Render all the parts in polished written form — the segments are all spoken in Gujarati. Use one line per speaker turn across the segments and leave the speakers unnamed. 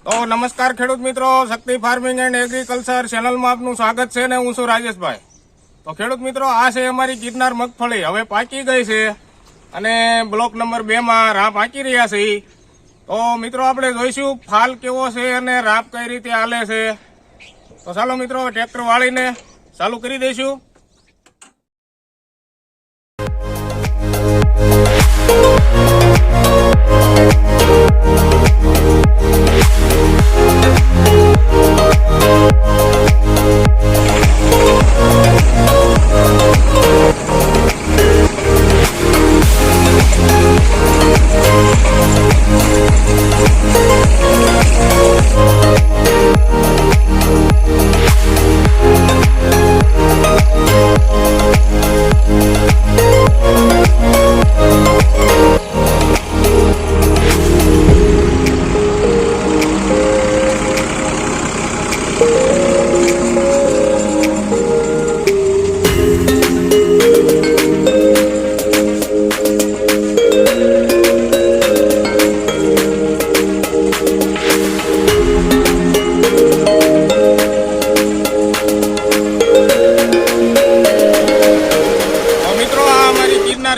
તો નમસ્કાર ખેડૂત મિત્રો, શક્તિ ફાર્મિંગ એન્ડ એગ્રીકલ્ચર ચેનલમાં આપનું સ્વાગત છે ને હું છું રાજેશભાઈ। તો ખેડૂત મિત્રો, આ છે અમારી ગિરનાર મગફળી, હવે પાકી ગઈ છે અને બ્લોક નંબર 2 માં રાપ પાકી રહ્યા છે। તો મિત્રો આપણે જોઈશું ફાલ કેવો છે અને રાપ કઈ રીતે હાલે છે। તો ચાલો મિત્રો ટ્રેક્ટર વાળીને ચાલુ કરી દઈશું।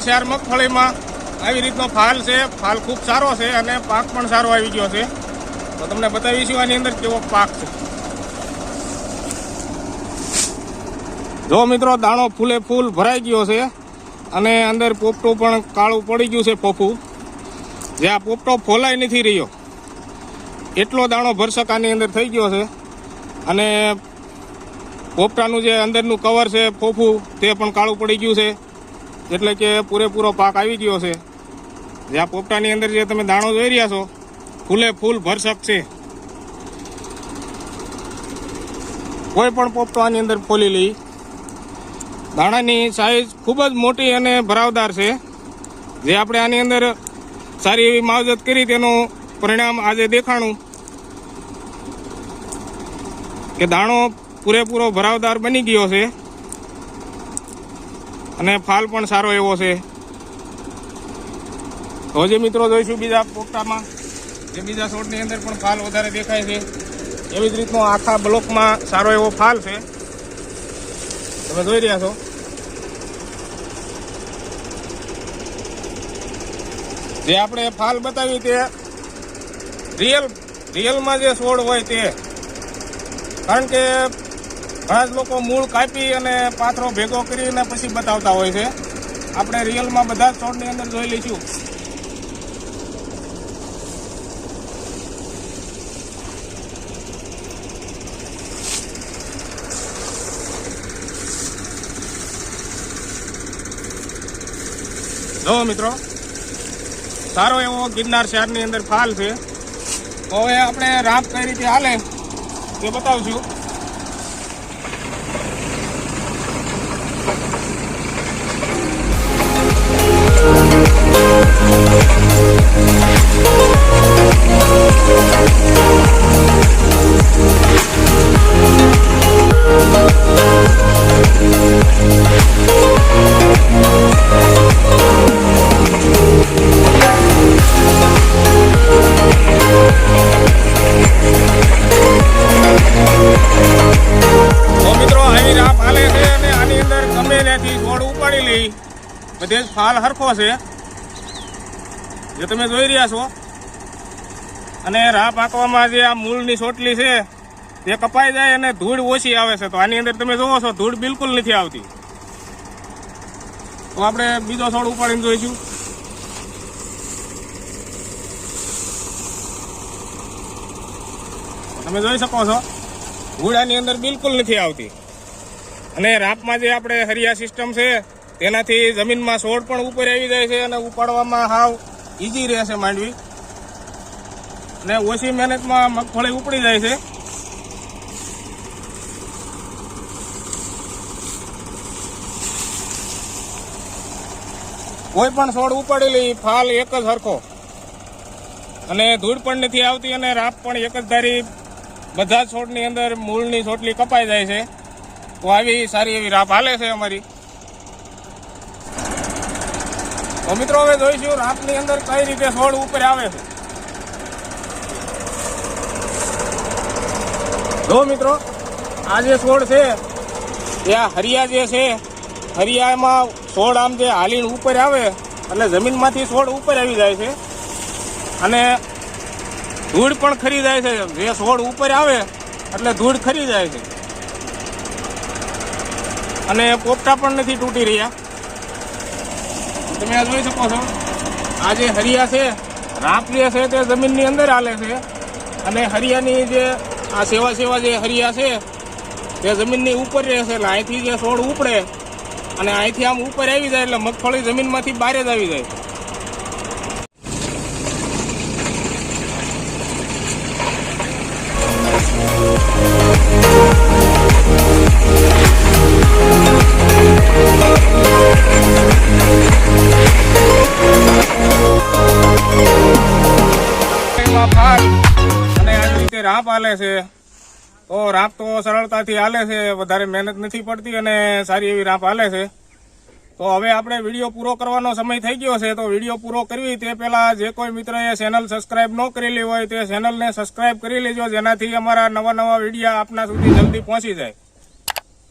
ચાર મગફળીમાં આવી રીતનો ફાલ છે, ફાલ ખૂબ સારો છે અને પાક પણ સારો આવી ગયો છે। તો તમને બતાવીશું આની અંદર કેવો પાક છે। જો મિત્રો, દાણો ફૂલે ફૂલ ભરાઈ ગયો છે અને અંદર પોપટો પણ કાળું પડી ગયું છે, પોપું જે આ પોપટો ફોલાઈ નથી રહ્યો એટલો દાણો ભરસક આની અંદર થઈ ગયો છે। અને પોપટાનું જે અંદરનું કવર છે પોપું તે પણ કાળું પડી ગયું છે, એટલે કે પૂરેપૂરો પાક આવી ગયો છે। જ્યાં પોપટાની અંદર જે તમે દાણો જોઈ રહ્યા છો ફૂલે ફૂલ ભરસક છે, કોઈ પણ પોપટો આની અંદર ફોલી લઈ। દાણાની સાઈઝ ખૂબ જ મોટી અને ભરાવદાર છે, જે આપણે આની અંદર સારી એવી માવજત કરી તેનું પરિણામ આજે દેખાણું કે દાણો પૂરેપૂરો ભરાવદાર બની ગયો છે અને ફાલ પણ સારો એવો છે। તો જે મિત્રો જોઈશું બીજા પોપટામાં, જે બીજા છોડની અંદર પણ ફાલ વધારે દેખાય છે, એવી જ રીતનો આખા બ્લોકમાં સારો એવો ફાલ છે, તમે જોઈ રહ્યા છો। જે આપણે ફાલ બતાવી તે રિયલમાં જે છોડ હોય તે, કારણ કે ઘણા જ લોકો મૂળ કાપી અને પાથરો ભેગો કરીને પછી બતાવતા હોય છે। આપણે રિયલમાં બધા જ છોડની અંદર જોઈ લઈશું। જો મિત્રો, સારો એવો ગિરનાર શહેરની અંદર ફાલ છે। હવે આપણે રાપ કઈ રીતે હાલે તે બતાવશું। બધે જ ફાલ હરખો છે, જે તમે જોઈ રહ્યા છો। અને રાપ આંકવામાં જે આ મૂળની ચોટલી છે તે કપાઈ જાય અને ધૂળ ઓછી આવે છે। તો આની અંદર તમે જોવો છો ધૂળ બિલકુલ નથી આવતી। તો આપણે બીજો છોડ ઉપાડીને જોઈશું। તમે જોઈ શકો છો ધૂળ આની અંદર બિલકુલ નથી આવતી। અને રાપમાં જે આપણે હરિયા સિસ્ટમ છે તેનાથી જમીનમાં છોડ પણ ઉપર આવી જાય છે અને ઉપાડવામાં હાવ ઈઝી રહેશે માંડવી, અને ઓછી મહેનતમાં મગફળી ઉપડી જાય છે। કોઈ પણ છોડ ઉપાડી લઈ ફાલ એક જ હરખો અને ધૂળ પણ નથી આવતી અને રાપ પણ એક જ ધારી બધા જ છોડની અંદર મૂળની ચોટલી કપાઈ જાય છે। તો આવી સારી એવી રાપ હાલે છે અમારી। તો મિત્રો હવે જોઈશું રાપની અંદર કઈ રીતે છોડ ઉપર આવે છે। જો મિત્રો આ જે છોડ છે એ આ હરિયા જે છે હરિયામાં છોડ આમ જે હાલીને ઉપર આવે એટલે જમીનમાંથી છોડ ઉપર આવી જાય છે અને ધૂળ પણ ખરી જાય છે. જે છોડ ઉપર આવે એટલે ધૂળ ખરી જાય છે અને પોપટા પણ નથી તૂટી રહ્યા. તમે આ જોઈ શકો છો આ જે હરિયા છે રાપ જે છે તે જમીનની અંદર હાલે છે અને હરિયાની જે આ સેવા જે હરિયા છે તે જમીનની ઉપર રહે છે. એટલે અહીંથી જે છોડ ઉપડે અને અહીંથી આમ ઉપર આવી જાય એટલે મગફળી જમીનમાંથી બહાર જ આવી જાય. અને આવી રીતે રાપ હાલે છે તો રાપ તો સરળતાથી હાલે છે, વધારે મહેનત નથી પડતી અને સારી એવી રાપ હાલે છે. તો હવે આપણે વિડીયો પૂરો કરવાનો સમય થઈ ગયો છે. તો વિડીયો પૂરો કરવી તે પહેલા જે કોઈ મિત્રએ ચેનલ સબસ્ક્રાઇબ ન કરેલી હોય તે ચેનલને સબસ્ક્રાઇબ કરી લેજો, જેનાથી અમારા નવા વિડીયો આપના સુધી જલ્દી પહોંચી જાય.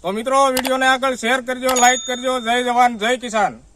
તો મિત્રો વિડીયોને આગળ શેર કરજો, લાઈક કરજો. જય જવાન જય કિસાન.